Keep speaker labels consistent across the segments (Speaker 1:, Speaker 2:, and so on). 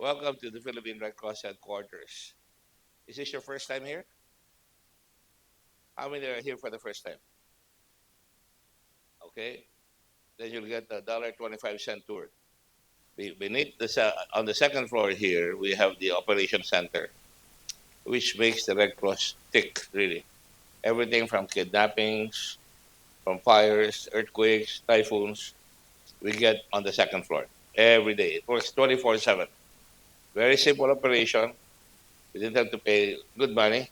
Speaker 1: Welcome to the Philippine Red Cross Headquarters. Is this your first time here? How many are here for the first time? Okay, then you'll get the $1.25 tour. Beneath on the second floor here, we have the operation center, which makes the Red Cross tick, really. Everything from kidnappings, from fires, earthquakes, typhoons, we get on the second floor every day. It works 24/7. Very simple operation. We didn't have to pay good money.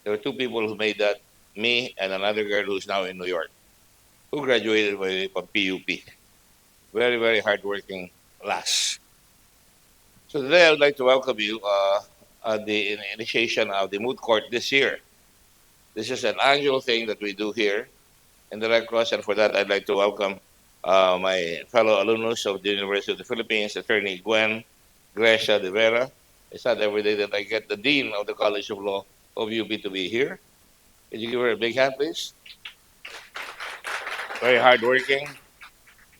Speaker 1: There were two people who made that, me and another girl who's now in New York, who graduated from PUP. Very, very hardworking lass. So today I would like to welcome you at the initiation of the Moot Court this year. This is an annual thing that we do here in the Red Cross, and for that I'd like to welcome my fellow alumnus of the University of the Philippines, Attorney Gwen Gracia de Vera. It's not every day that I get the Dean of the College of Law of UP to be here. Can you give her a big hand, please? Very hardworking.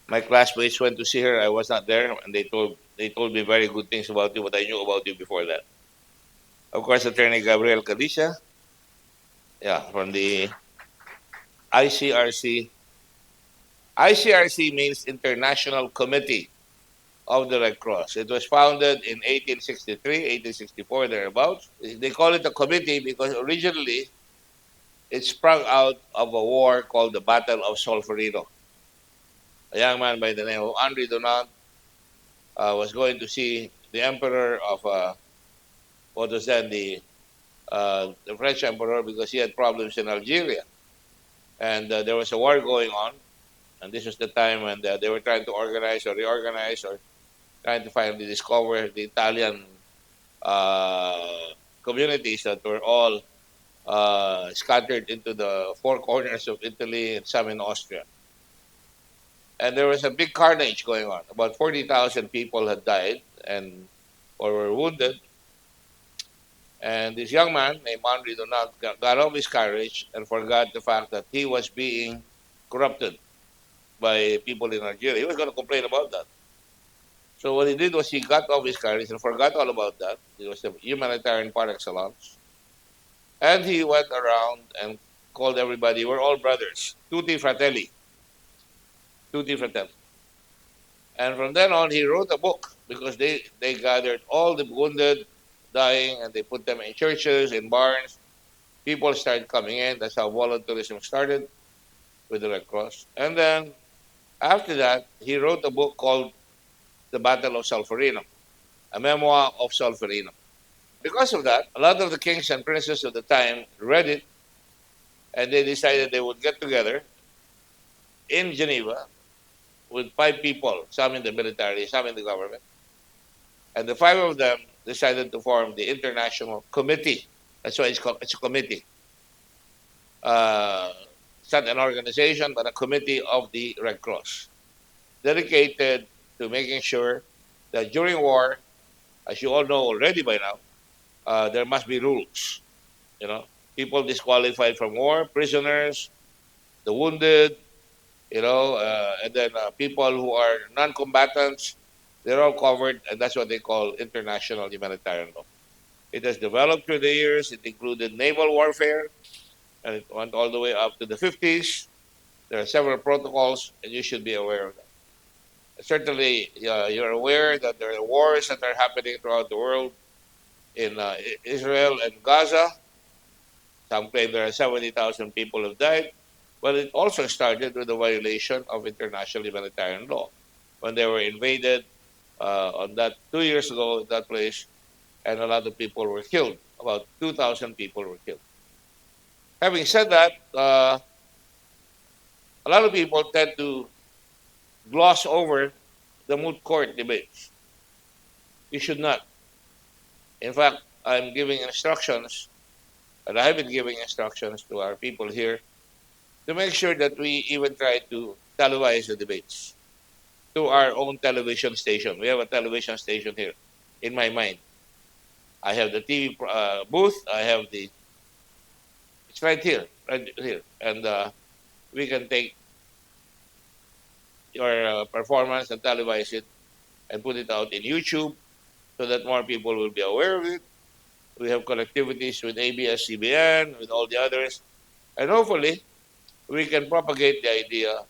Speaker 1: My classmates went to see her. I was not there, and they told me very good things about you, but I knew about you before that. Of course, Attorney Gabriel Cadicia, yeah, from the ICRC. ICRC means International Committee of the Red Cross. It was founded in 1863, 1864, thereabouts. They call it a committee because originally it sprung out of a war called the Battle of Solferino. A young man by the name of Henri Dunant was going to see the emperor of what was then the French emperor, because he had problems in Algeria, and there was a war going on, and this was the time when they were trying to organize or reorganize or trying to finally discover the Italian communities that were all scattered into the four corners of Italy and some in Austria. And there was a big carnage going on. About 40,000 people had died and or were wounded. And this young man named Henri Dunant got off his courage and forgot the fact that he was being corrupted by people in Algeria. He was going to complain about that. So what he did was he got off his courage and forgot all about that. He was a humanitarian par excellence. And he went around and called everybody, we're all brothers. Tutti fratelli. Tutti fratelli. And from then on, he wrote a book because they gathered all the wounded, dying, and they put them in churches, in barns. People started coming in. That's how volunteerism started with the Red Cross. And then after that, he wrote a book called The Battle of Solferino, a memoir of Solferino. Because of that, a lot of the kings and princes of the time read it, and they decided they would get together in Geneva with 5 people, some in the military, some in the government. And the 5 of them decided to form the International Committee. That's why it's a committee. It's not an organization, but a committee of the Red Cross, dedicated to making sure that during war, as you all know already by now, there must be rules. You know, people disqualified from war, prisoners, the wounded, and then people who are non-combatants, they're all covered, and that's what they call international humanitarian law. It has developed through the years. It included naval warfare, and it went all the way up to the 50s. There are several protocols, and you should be aware of that. Certainly, you're aware that there are wars that are happening throughout the world in Israel and Gaza. Some claim there are 70,000 people have died. But it also started with the violation of international humanitarian law when they were invaded on that 2 years ago, that place, and a lot of people were killed. About 2,000 people were killed. Having said that, a lot of people tend to gloss over the moot court debates. You should not. In fact, I'm giving instructions, and I have been giving instructions to our people here to make sure that we even try to televise the debates to our own television station. We have a television station here in my mind. I have the TV booth. It's right here. And we can take your performance and televise it and put it out in YouTube so that more people will be aware of it. We have connectivities with ABS-CBN, with all the others, and hopefully we can propagate the idea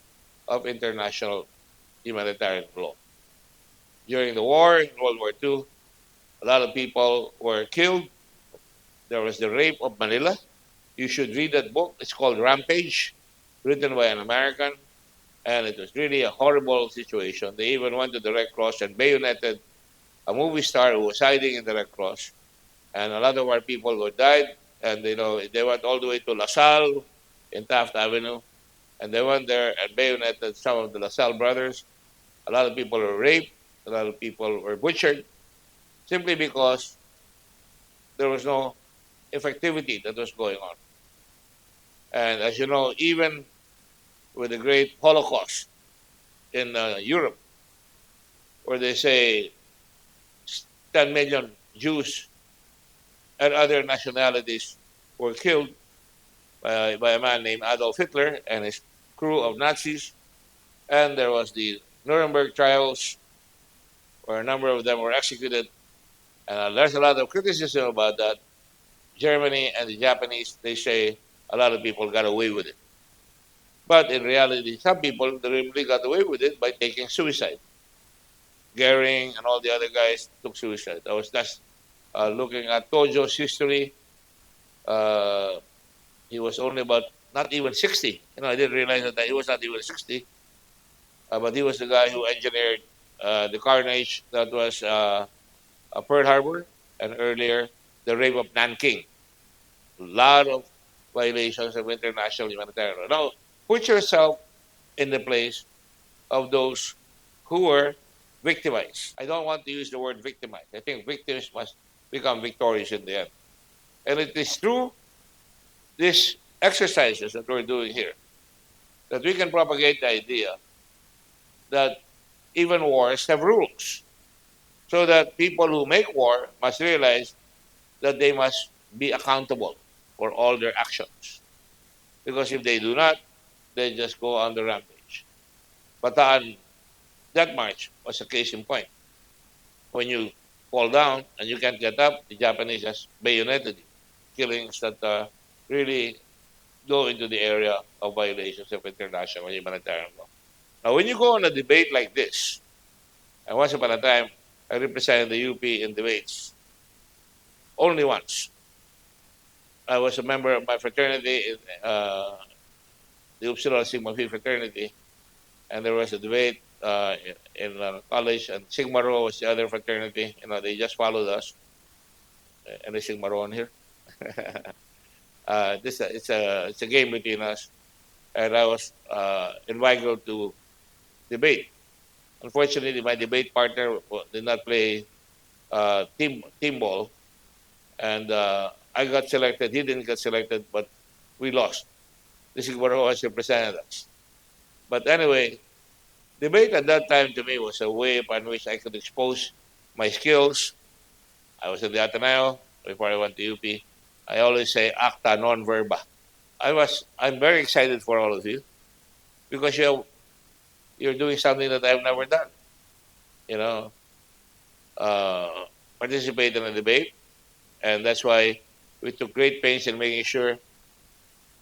Speaker 1: of international humanitarian law. During the war in World War II, a lot of people were killed. There was the rape of Manila. You should read that book. It's called Rampage, written by an American, and it was really a horrible situation. They even went to the Red Cross and bayoneted a movie star who was hiding in the Red Cross, and a lot of our people who died. And they went all the way to LaSalle in Taft Avenue, and they went there and bayoneted some of the LaSalle brothers. A lot of people were raped. A lot of people were butchered simply because there was no effectivity that was going on. And as you know, even with the great Holocaust in Europe, where they say 10 million Jews and other nationalities were killed by a man named Adolf Hitler and his crew of Nazis. And there was the Nuremberg trials, where a number of them were executed. And there's a lot of criticism about that. Germany and the Japanese, they say a lot of people got away with it. But in reality, some people really got away with it by taking suicide. Goering and all the other guys took suicide. I was just looking at Tojo's history. Uh, he was only about not even 60. I didn't realize that he was not even 60. But he was the guy who engineered the carnage that was Pearl Harbor, and earlier the rape of Nanking. A lot of violations of international humanitarian law. Now, put yourself in the place of those who were victimized. I don't want to use the word victimized. I think victims must become victorious in the end. And it is through these exercises that we're doing here that we can propagate the idea that even wars have rules, so that people who make war must realize that they must be accountable for all their actions. Because if they do not, they just go on the rampage. Bataan, that march was a case in point. When you fall down and you can't get up, the Japanese just bayoneted you. Killings that really go into the area of violations of international humanitarian law. Now, when you go on a debate like this, and once upon a time, I represented the UP in debates only once. I was a member of my fraternity, in, the Upsilon Sigma Phi fraternity, and there was a debate in college, and Sigma Rho was the other fraternity. They just followed us. Any Sigma Rho on here? It's a game between us, and I was invited to debate. Unfortunately, my debate partner did not play team ball, and I got selected. He didn't get selected, but we lost. The Sigma Rho has represented us. But anyway, debate at that time to me was a way upon which I could expose my skills. I was in the Ateneo before I went to UP. I always say acta non verba. I'm very excited for all of you because you're doing something that I've never done. You know, participate in a debate, and that's why we took great pains in making sure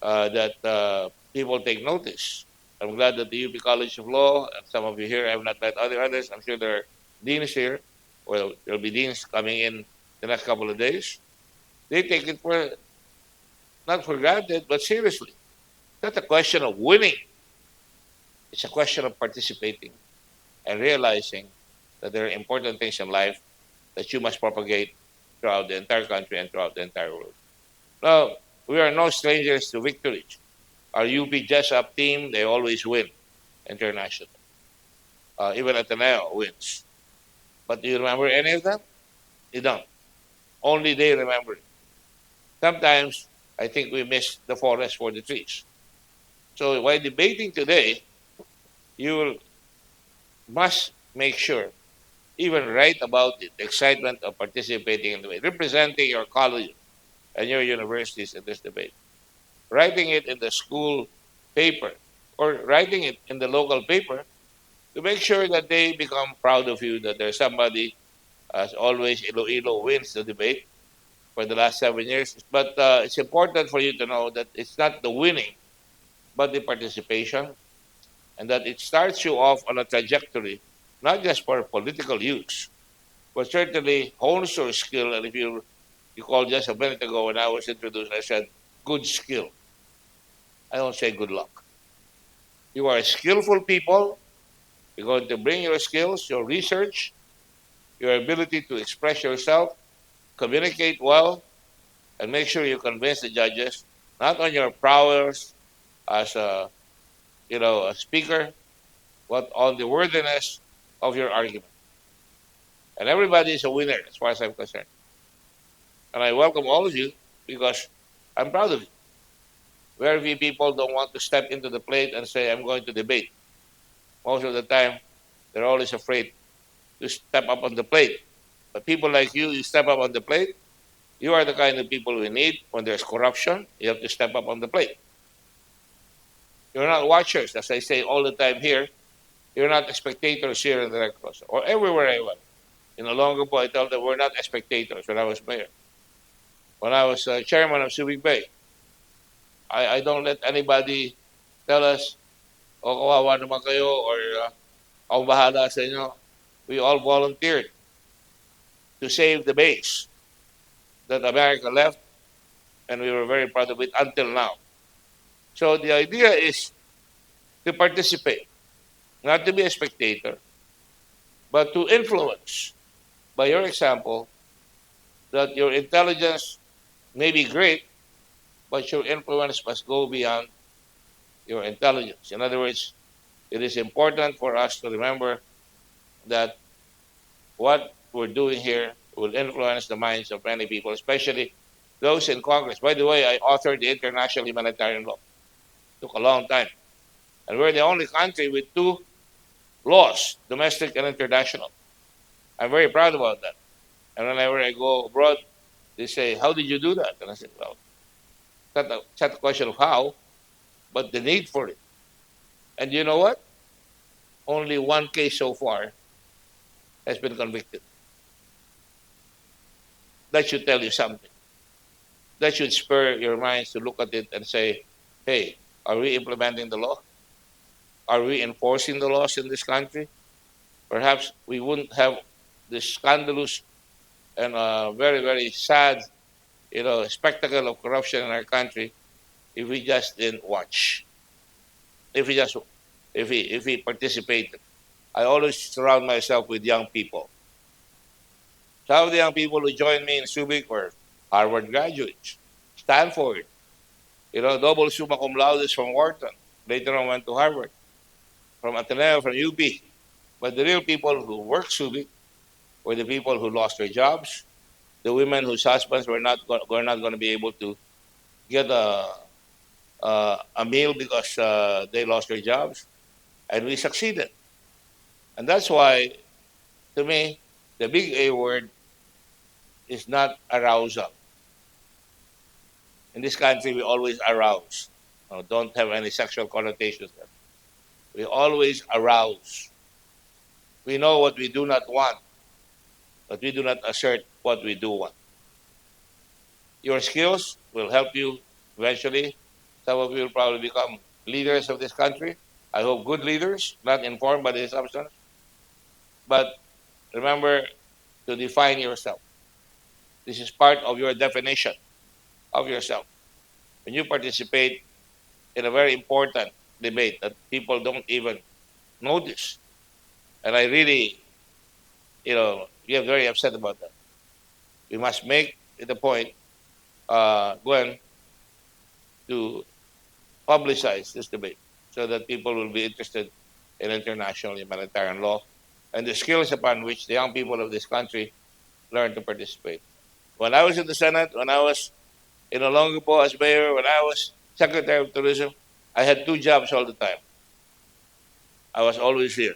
Speaker 1: that people take notice. I'm glad that the UP College of Law and some of you here have not met others. I'm sure there are deans here. Well, there'll be deans coming in the next couple of days. They take it for not for granted, but seriously. It's not a question of winning. It's a question of participating and realizing that there are important things in life that you must propagate throughout the entire country and throughout the entire world. Now, we are no strangers to victories. Our UP Jessup team, they always win internationally. Even Ateneo wins. But do you remember any of them? You don't. Only they remember it. Sometimes I think we miss the forest for the trees. So while debating today, you must make sure, even write about it, the excitement of participating in the debate, representing your college and your universities in this debate, writing it in the school paper or writing it in the local paper to make sure that they become proud of you, that there's somebody As always, Iloilo wins the debate for the last 7 years. But it's important for you to know that it's not the winning, but the participation, and that it starts you off on a trajectory, not just for political use, but certainly hones your skill. And if you called just a minute ago when I was introduced, I said good skill. I don't say good luck. You are skillful people. You're going to bring your skills, your research, your ability to express yourself, communicate well, and make sure you convince the judges not on your prowess as a speaker, but on the worthiness of your argument. And everybody is a winner as far as I'm concerned. And I welcome all of you because I'm proud of you. Very few people don't want to step into the plate and say, I'm going to debate. Most of the time, they're always afraid to step up on the plate. But people like you step up on the plate. You are the kind of people we need when there's corruption. You have to step up on the plate. You're not watchers, as I say all the time here. You're not spectators here in the Red Cross or everywhere I went. In Olongapo, I tell them we're not spectators when I was mayor. When I was chairman of Subic Bay, I don't let anybody tell us, o kawawa naman kayo, or ako bahala sa inyo. We all volunteered to save the base that America left, and we were very proud of it until now. So the idea is to participate, not to be a spectator, but to influence by your example that your intelligence may be great, but your influence must go beyond your intelligence. In other words, it is important for us to remember that what we're doing here will influence the minds of many people, especially those in Congress. By the way, I authored the International Humanitarian Law. It took a long time. And we're the only country with two laws, domestic and international. I'm very proud about that. And whenever I go abroad, they say, how did you do that? And I said, well, it's not a question of how, but the need for it. And you know what? Only one case so far has been convicted. That should tell you something. That should spur your minds to look at it and say, hey, are we implementing the law? Are we enforcing the laws in this country? Perhaps we wouldn't have this scandalous and very, very sad, spectacle of corruption in our country if we just didn't watch. If we participated. I always surround myself with young people. Some of the young people who joined me in Subic were Harvard graduates, Stanford, double summa cum laude from Wharton. Later on went to Harvard, from Ateneo, from UP. But the real people who worked Subic were the people who lost their jobs, the women whose husbands were not going to be able to get a meal because they lost their jobs, and we succeeded. And that's why, to me, the big A word is not arousal. In this country, we always arouse. Don't have any sexual connotations there. We always arouse. We know what we do not want, but we do not assert what we do want. Your skills will help you eventually. Some of you will probably become leaders of this country. I hope good leaders, not informed by the substance. But remember to define yourself. This is part of your definition of yourself. When you participate in a very important debate that people don't even notice, and I really, get very upset about that. We must make it a point, Gwen, to publicize this debate so that people will be interested in international humanitarian law and the skills upon which the young people of this country learn to participate. When I was in the Senate, when I was in Olongapo as mayor, when I was Secretary of Tourism, I had two jobs all the time. I was always here.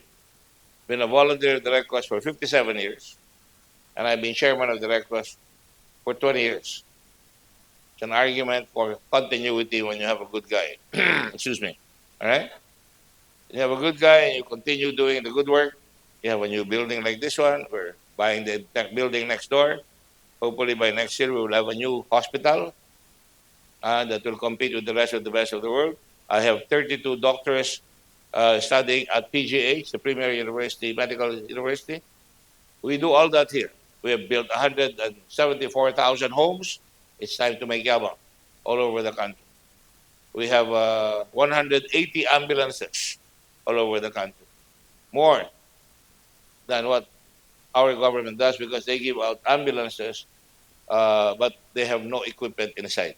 Speaker 1: Been a volunteer at the Red Cross for 57 years, and I've been chairman of the Red Cross for 20 years. It's an argument for continuity when you have a good guy. Excuse me. All right? You have a good guy and you continue doing the good work. You have a new building like this one where buying the building next door. Hopefully by next year we will have a new hospital that will compete with the best of the world. I have 32 doctors studying at PGH, the Premier University Medical University. We do all that here. We have built 174,000 homes. It's time to make yabang all over the country. We have 180 ambulances all over the country, more than what our government does because they give out ambulances, but they have no equipment inside.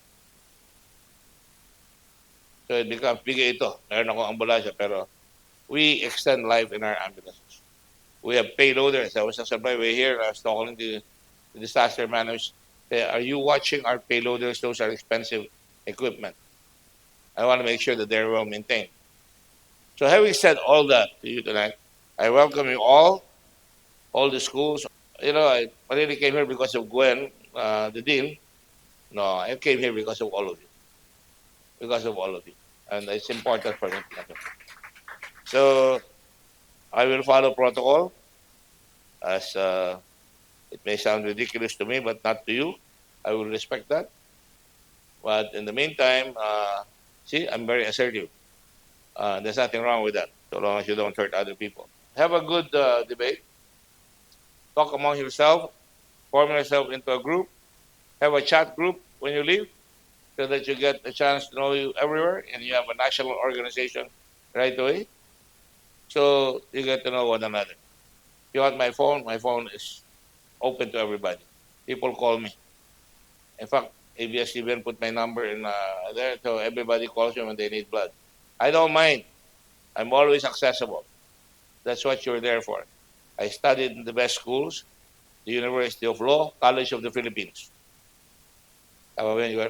Speaker 1: So it becomes, bigay ito, meron akong ambulansya, pero we extend life in our ambulances. We have payloaders. I was on my way here, I was talking to the disaster managers. Are you watching our payloaders? Those are expensive equipment. I want to make sure that they're well maintained. So having said all that to you tonight, I welcome you all the schools. You know, I really came here because of Gwen, the dean. No, I came here because of all of you. Because of all of you. And it's important for me. So I will follow protocol as it may sound ridiculous to me, but not to you. I will respect that. But in the meantime, see, I'm very assertive. There's nothing wrong with that, so long as you don't hurt other people. Have a good debate. Talk among yourself. Form yourself into a group. Have a chat group when you leave so that you get a chance to know you everywhere and you have a national organization right away. So you get to know one another. If you want my phone is open to everybody. People call me. In fact, ABS even put my number in there so everybody calls me when they need blood. I don't mind. I'm always accessible. That's what you're there for. I studied in the best schools, the University of Law, College of the Philippines. And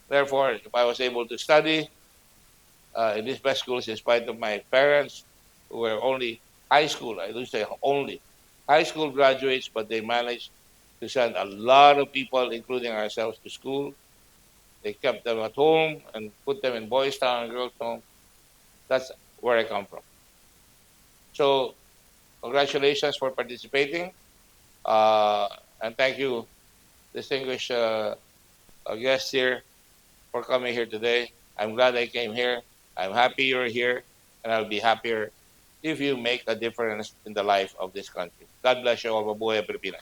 Speaker 1: therefore, if I was able to study in these best schools, in spite of my parents, who were only high school, I do say only high school graduates, but they managed to send a lot of people, including ourselves, to school. They kept them at home and put them in boys' town and girls' home. That's where I come from. So, congratulations for participating. And thank you, distinguished guests here, for coming here today. I'm glad I came here. I'm happy you're here. And I'll be happier if you make a difference in the life of this country. God bless you all. Mabuhay Pilipinas.